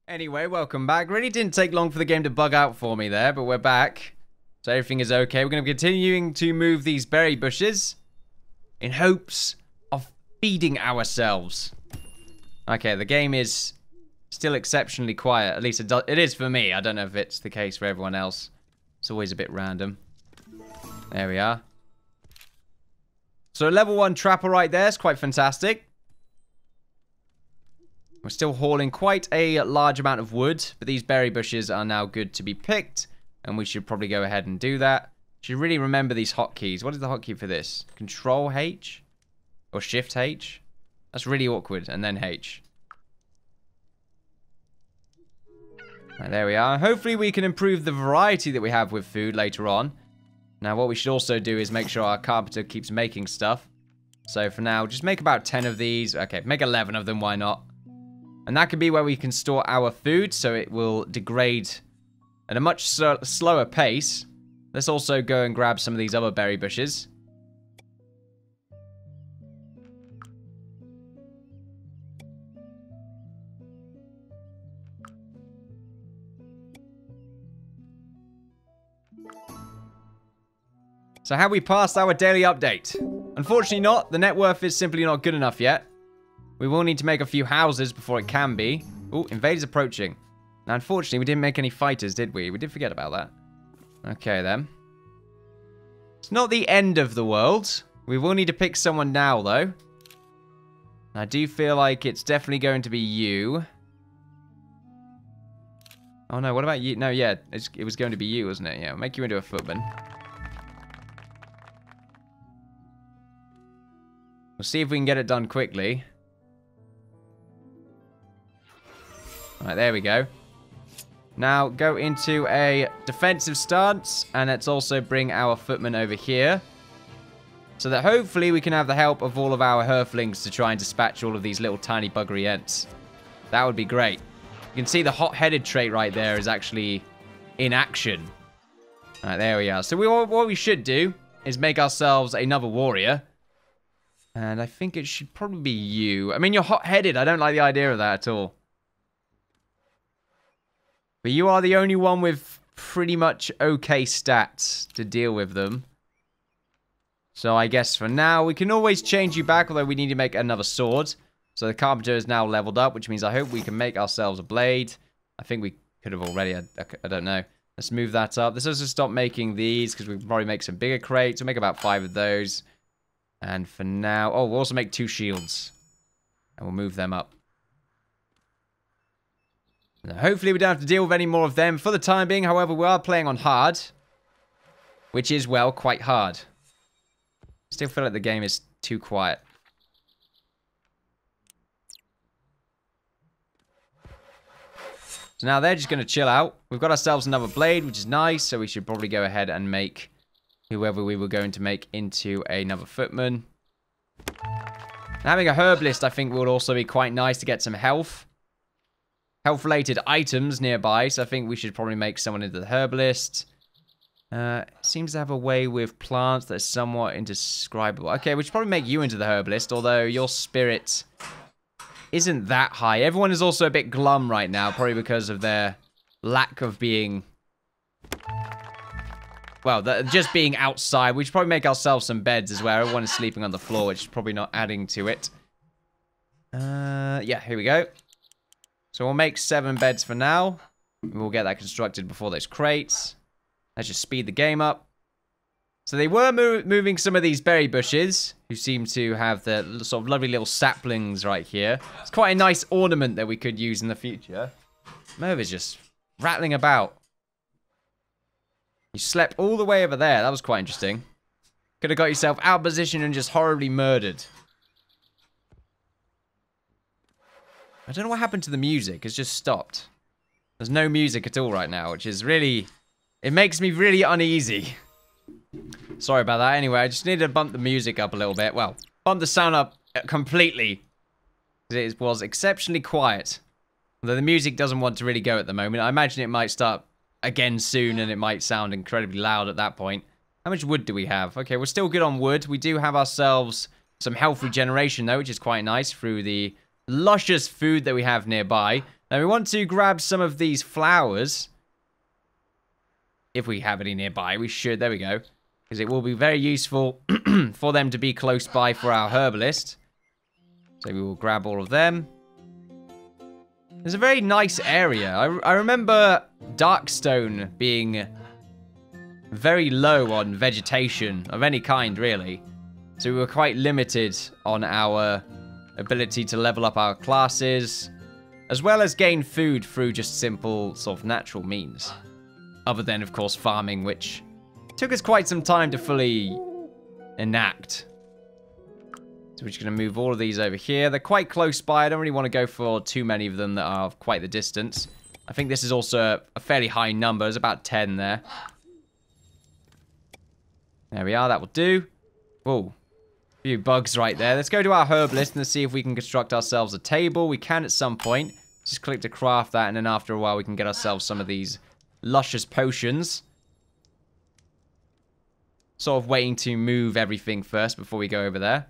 Anyway, welcome back. Really didn't take long for the game to bug out for me there, but we're back. So everything is okay. We're going to be continuing to move these berry bushes in hopes of feeding ourselves. Okay, the game is still exceptionally quiet. At least it is for me. I don't know if it's the case for everyone else. It's always a bit random. There we are. So level 1 trapper right there is quite fantastic. We're still hauling quite a large amount of wood, but these berry bushes are now good to be picked, and we should probably go ahead and do that. Should really remember these hotkeys. What is the hotkey for this? Control H? Or Shift H? That's really awkward, and then H. Right, there we are. Hopefully we can improve the variety that we have with food later on. Now what we should also do is make sure our carpenter keeps making stuff. So for now, just make about 10 of these. Okay, make 11 of them, why not? And that could be where we can store our food, so it will degrade at a much slower pace. Let's also go and grab some of these other berry bushes. So have we passed our daily update? Unfortunately not. The net worth is simply not good enough yet. We will need to make a few houses before it can be. Oh, invaders approaching. Now, unfortunately, we didn't make any fighters, did we? We did forget about that. Okay, then. It's not the end of the world. We will need to pick someone now, though. I do feel like it's definitely going to be you. Oh, no, what about you? No, yeah, it was going to be you, wasn't it? Yeah, make you into a footman. We'll see if we can get it done quickly. Right, there we go. Now, go into a defensive stance, and let's also bring our footman over here. So that hopefully we can have the help of all of our Hearthlings to try and dispatch all of these little tiny buggery ents. That would be great. You can see the hot-headed trait right there is actually in action. All right, there we are. So what we should do is make ourselves another warrior. And I think it should probably be you. I mean, you're hot-headed. I don't like the idea of that at all. But you are the only one with pretty much okay stats to deal with them. So I guess for now, we can always change you back, although we need to make another sword. So the carpenter is now leveled up, which means I hope we can make ourselves a blade. I think we could have already, I don't know. Let's move that up. Let's also stop making these, because we can probably make some bigger crates. We'll make about 5 of those. And for now, oh, we'll also make 2 shields. And we'll move them up. Now, hopefully we don't have to deal with any more of them for the time being. However, we are playing on hard. Which is, well, quite hard. Still feel like the game is too quiet. So now they're just going to chill out. We've got ourselves another blade, which is nice. So we should probably go ahead and make whoever we were going to make into another footman. Now, having a herbalist, I think, would also be quite nice to get some health. Health-related items nearby, so I think we should probably make someone into the herbalist. Seems to have a way with plants that is somewhat indescribable. Okay, we should probably make you into the herbalist, although your spirit isn't that high. Everyone is also a bit glum right now, probably because of their lack of being... Well, just being outside. We should probably make ourselves some beds as well. Everyone is sleeping on the floor, which is probably not adding to it. Yeah, here we go. So we'll make 7 beds for now. We'll get that constructed before those crates. Let's just speed the game up. So they were moving some of these berry bushes, who seem to have the sort of lovely little saplings right here. It's quite a nice ornament that we could use in the future. Merv is just rattling about. You slept all the way over there. That was quite interesting. Could have got yourself out of position and just horribly murdered. I don't know what happened to the music. It's just stopped. There's no music at all right now, which is really... It makes me really uneasy. Sorry about that. Anyway, I just need to bump the music up a little bit. Well, bump the sound up completely. It was exceptionally quiet. Although the music doesn't want to really go at the moment. I imagine it might start again soon, and it might sound incredibly loud at that point. How much wood do we have? Okay, we're still good on wood. We do have ourselves some health regeneration, though, which is quite nice through the luscious food that we have nearby. Now we want to grab some of these flowers. If we have any nearby, we should. There we go. Because it will be very useful for them to be close by for our herbalist. So we will grab all of them. It's a very nice area. I remember Darkstone being very low on vegetation of any kind, really. So we were quite limited on our ability to level up our classes, as well as gain food through just simple sort of natural means. Other than, of course, farming, which took us quite some time to fully enact. So we're just going to move all of these over here. They're quite close by. I don't really want to go for too many of them that are of quite the distance. I think this is also a fairly high number. There's about 10 there. There we are. That will do. Whoa. A few bugs right there. Let's go to our herbalist and see if we can construct ourselves a table. We can at some point. Just click to craft that, and then after a while we can get ourselves some of these luscious potions. Sort of waiting to move everything first before we go over there.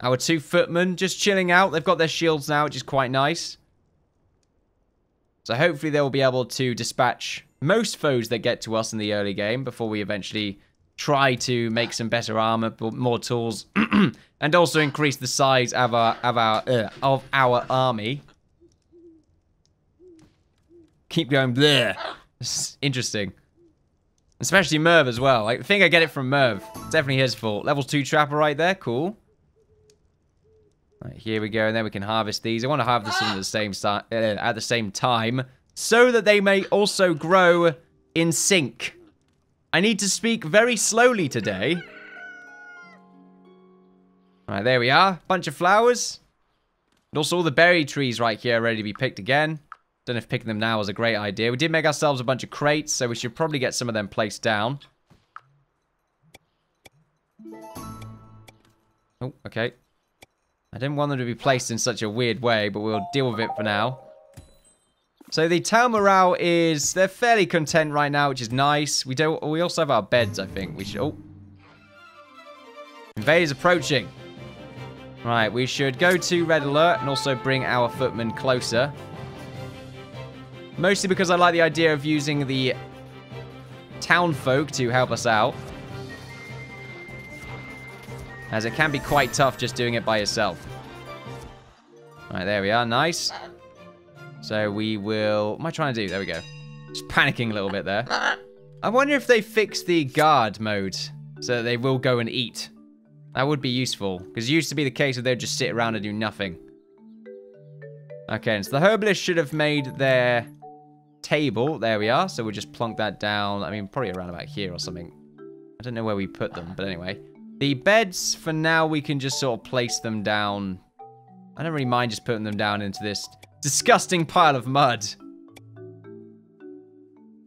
Our 2 footmen just chilling out. They've got their shields now, which is quite nice. So hopefully they will be able to dispatch most foes that get to us in the early game before we eventually try to make some better armor, more tools, and also increase the size of our army. Keep going there. It's interesting. Especially Merv as well. I think I get it from Merv. It's definitely his fault. Level 2 trapper right there. Cool. Right, here we go, and then we can harvest these. I want to harvest them at the same time, so that they may also grow in sync. I need to speak very slowly today. Alright, there we are. Bunch of flowers. And also all the berry trees right here are ready to be picked again. Don't know if picking them now is a great idea. We did make ourselves a bunch of crates, so we should probably get some of them placed down. Oh, okay. I didn't want them to be placed in such a weird way, but we'll deal with it for now. So the town morale is... They're fairly content right now, which is nice. We also have our beds, I think. We should... Oh. Invaders approaching. Right, we should go to red alert and also bring our footmen closer. Mostly because I like the idea of using the town folk to help us out. As it can be quite tough just doing it by yourself. Alright, there we are. Nice. So we will... What am I trying to do? There we go. Just panicking a little bit there. I wonder if they fix the guard mode so that they will go and eat. That would be useful. Because it used to be the case that they'd just sit around and do nothing. Okay, so the herbalist should have made their table. There we are. So we'll just plonk that down. I mean, probably around about here or something. I don't know where we put them, but anyway. The beds, for now, we can just sort of place them down. I don't really mind just putting them down into this disgusting pile of mud.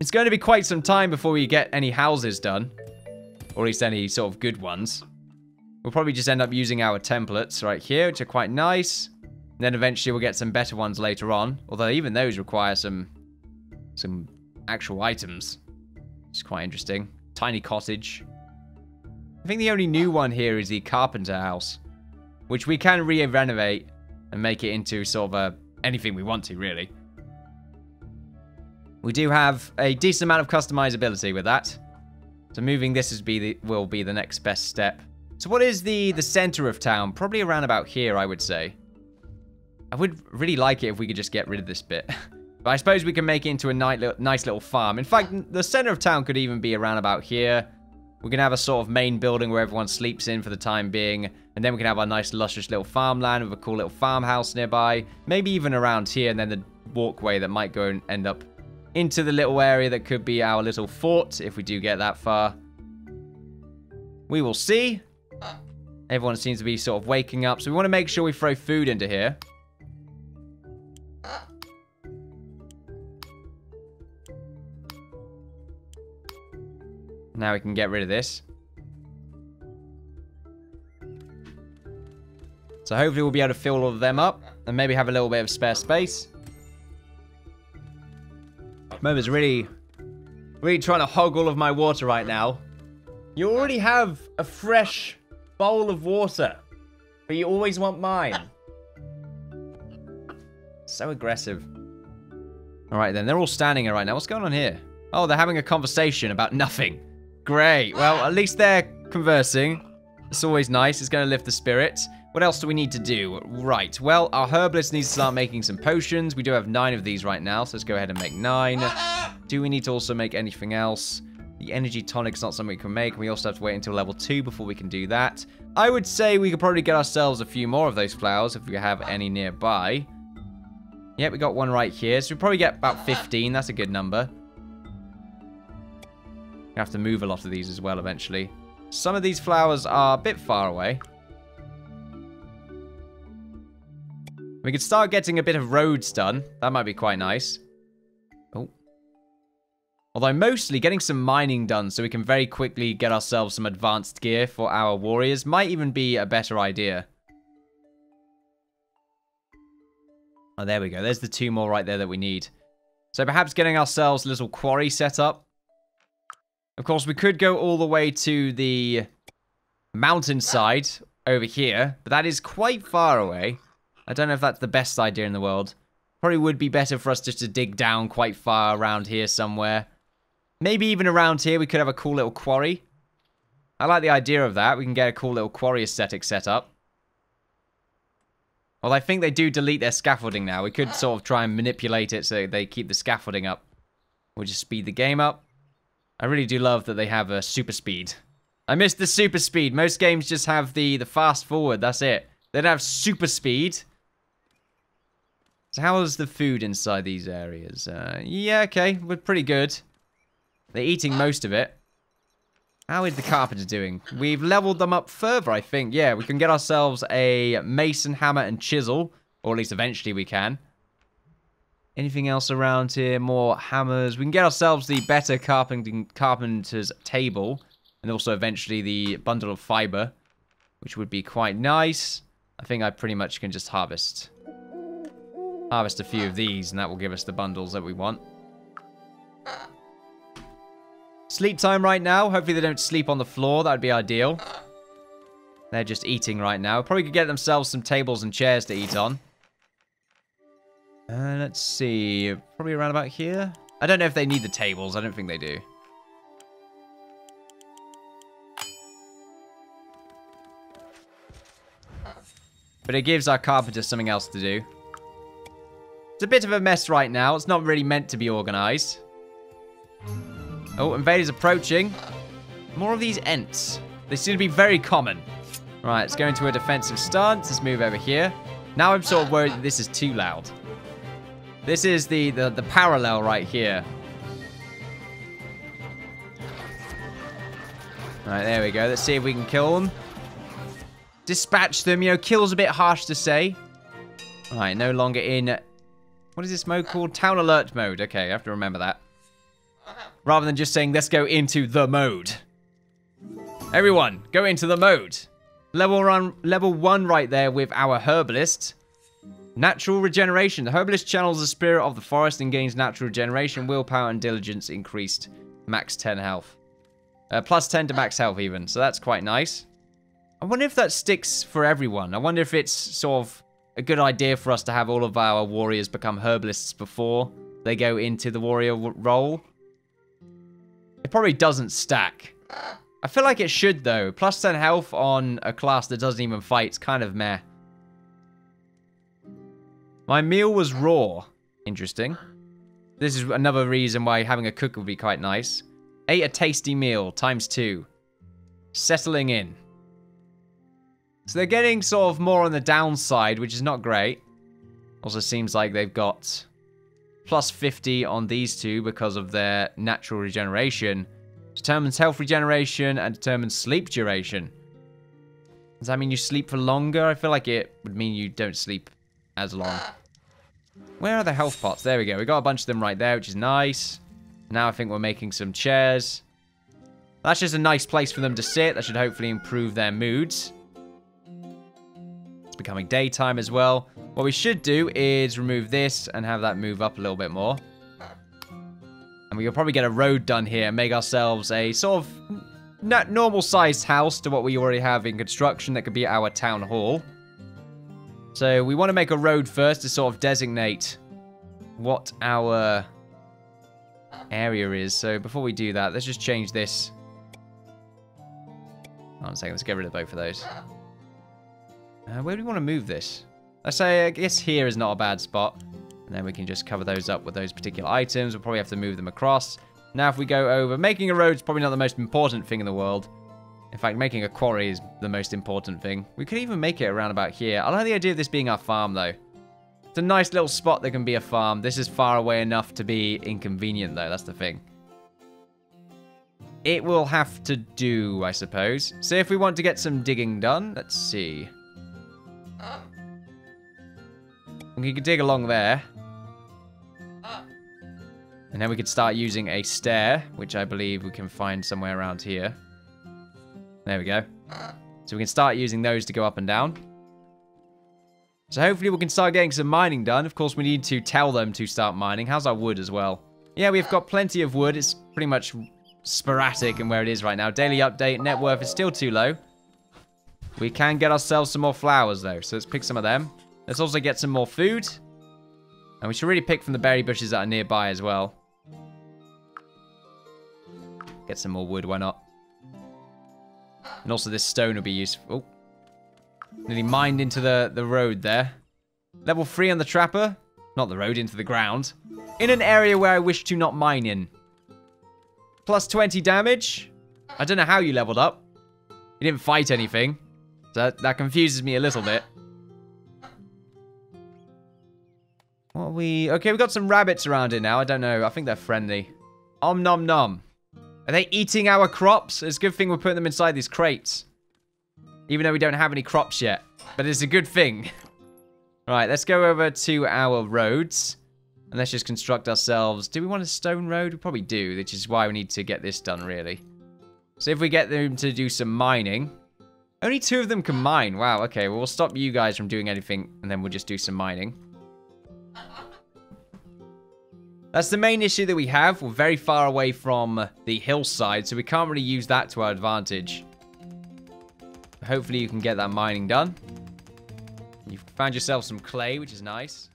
It's going to be quite some time before we get any houses done. Or at least any sort of good ones. We'll probably just end up using our templates right here, which are quite nice. And then eventually we'll get some better ones later on. Although even those require some actual items. Which is quite interesting. Tiny cottage. I think the only new one here is the carpenter house. Which we can re-renovate and make it into sort of anything we want to, really. We do have a decent amount of customizability with that. So moving this will be the next best step. So what is the center of town? Probably around about here, I would say. I would really like it if we could just get rid of this bit. But I suppose we can make it into a nice little farm. In fact, the center of town could even be around about here. We can have a sort of main building where everyone sleeps in for the time being. And then we can have our nice luscious little farmland with a cool little farmhouse nearby. Maybe even around here, and then the walkway that might go and end up into the little area that could be our little fort if we do get that far. We will see. Everyone seems to be sort of waking up, so we want to make sure we throw food into here. Now we can get rid of this. So hopefully we'll be able to fill all of them up and maybe have a little bit of spare space. Moba's really trying to hog all of my water right now. You already have a fresh bowl of water, but you always want mine. So aggressive. All right, then. They're all standing here right now. What's going on here? Oh, they're having a conversation about nothing. Great. Well, at least they're conversing. It's always nice. It's going to lift the spirits. What else do we need to do? Right. Well, our herbalist needs to start making some potions. We do have 9 of these right now, so let's go ahead and make 9. Do we need to also make anything else? The energy tonic is not something we can make. We also have to wait until level 2 before we can do that. I would say we could probably get ourselves a few more of those flowers if we have any nearby. Yeah, we got one right here. So we probably get about 15. That's a good number. We have to move a lot of these as well eventually. Some of these flowers are a bit far away. We could start getting a bit of roads done. That might be quite nice. Oh. Although mostly getting some mining done so we can very quickly get ourselves some advanced gear for our warriors might even be a better idea. Oh, there we go. There's the 2 more right there that we need. So perhaps getting ourselves a little quarry set up. Of course, we could go all the way to the mountainside over here, but that is quite far away. I don't know if that's the best idea in the world. Probably would be better for us just to dig down quite far around here somewhere. Maybe even around here we could have a cool little quarry. I like the idea of that. We can get a cool little quarry aesthetic set up. Well, I think they do delete their scaffolding now. We could sort of try and manipulate it so they keep the scaffolding up. We'll just speed the game up. I really do love that they have a super speed. I miss the super speed. Most games just have the fast forward. That's it. They don't have super speed. So how is the food inside these areas? Yeah, okay. We're pretty good. They're eating most of it. How is the carpenter doing? We've leveled them up further, I think. Yeah, we can get ourselves a mason, hammer, and chisel. Or at least eventually we can. Anything else around here? More hammers. We can get ourselves the better carpenter's table. And also eventually the bundle of fiber. Which would be quite nice. I think I pretty much can just harvest a few of these. And that will give us the bundles that we want. Sleep time right now. Hopefully they don't sleep on the floor. That would be ideal. They're just eating right now. Probably could get themselves some tables and chairs to eat on. Let's see. Probably around about here. I don't know if they need the tables. I don't think they do. But it gives our carpenter something else to do. It's a bit of a mess right now. It's not really meant to be organized. Oh, invaders approaching. More of these Ents. They seem to be very common. Right, let's go into a defensive stance. Let's move over here. Now I'm sort of worried that this is too loud. This is the parallel right here. Right, there we go. Let's see if we can kill them. Dispatch them. You know, kill's a bit harsh to say. All right, no longer in... What is this mode called? Town alert mode. Okay, I have to remember that. Rather than just saying, let's go into the mode. Everyone, go into the mode. Level 1 right there with our herbalist. Natural regeneration. The herbalist channels the spirit of the forest and gains natural regeneration, willpower, and diligence increased. Max 10 health. Plus 10 to max health even. So that's quite nice. I wonder if that sticks for everyone. I wonder if it's sort of a good idea for us to have all of our warriors become herbalists before they go into the warrior role. It probably doesn't stack. I feel like it should, though. Plus 10 health on a class that doesn't even fight. It's kind of meh. My meal was raw. Interesting. This is another reason why having a cook would be quite nice. Ate a tasty meal, ×2. Settling in. So they're getting sort of more on the downside, which is not great. Also seems like they've got plus 50 on these two because of their natural regeneration. Determines health regeneration and determines sleep duration. Does that mean you sleep for longer? I feel like it would mean you don't sleep as long. Where are the health pots? There we go. We got a bunch of them right there, which is nice. Now I think we're making some chairs. That's just a nice place for them to sit. That should hopefully improve their moods. It's becoming daytime as well. What we should do is remove this and have that move up a little bit more. And we will probably get a road done here and make ourselves a sort of normal-sized house to what we already have in construction. That could be our town hall. So we want to make a road first to sort of designate what our area is. So before we do that, let's just change this. Hold on a second, let's get rid of both of those. Where do we want to move this? Let's say, I guess here is not a bad spot. And then we can just cover those up with those particular items. We'll probably have to move them across. Now if we go over, making a road is probably not the most important thing in the world. In fact, making a quarry is the most important thing. We could even make it around about here. I like the idea of this being our farm, though. It's a nice little spot that can be a farm. This is far away enough to be inconvenient, though. That's the thing. It will have to do, I suppose. So if we want to get some digging done, let's see. We could dig along there. And then we could start using a stair, which I believe we can find somewhere around here. There we go. So we can start using those to go up and down. So hopefully we can start getting some mining done. Of course, we need to tell them to start mining. How's our wood as well? Yeah, we've got plenty of wood. It's pretty much sporadic in where it is right now. Daily update. Net worth is still too low. We can get ourselves some more flowers, though. So let's pick some of them. Let's also get some more food. And we should really pick from the berry bushes that are nearby as well. Get some more wood, why not? And also this stone will be useful. Oh. Nearly mined into the road there. Level 3 on the trapper. Not the road, into the ground. In an area where I wish to not mine in. Plus 20 damage. I don't know how you leveled up. You didn't fight anything. So that confuses me a little bit. What are we... Okay, we've got some rabbits around here now. I don't know. I think they're friendly. Om nom nom. Are they eating our crops? It's a good thing we're putting them inside these crates. Even though we don't have any crops yet. But it's a good thing. Right, let's go over to our roads. And let's just construct ourselves... Do we want a stone road? We probably do, which is why we need to get this done, really. So if we get them to do some mining... Only 2 of them can mine. Wow, okay. Well, we'll stop you guys from doing anything. And then we'll just do some mining. That's the main issue that we have. We're very far away from the hillside, so we can't really use that to our advantage. Hopefully you can get that mining done. You've found yourself some clay, which is nice.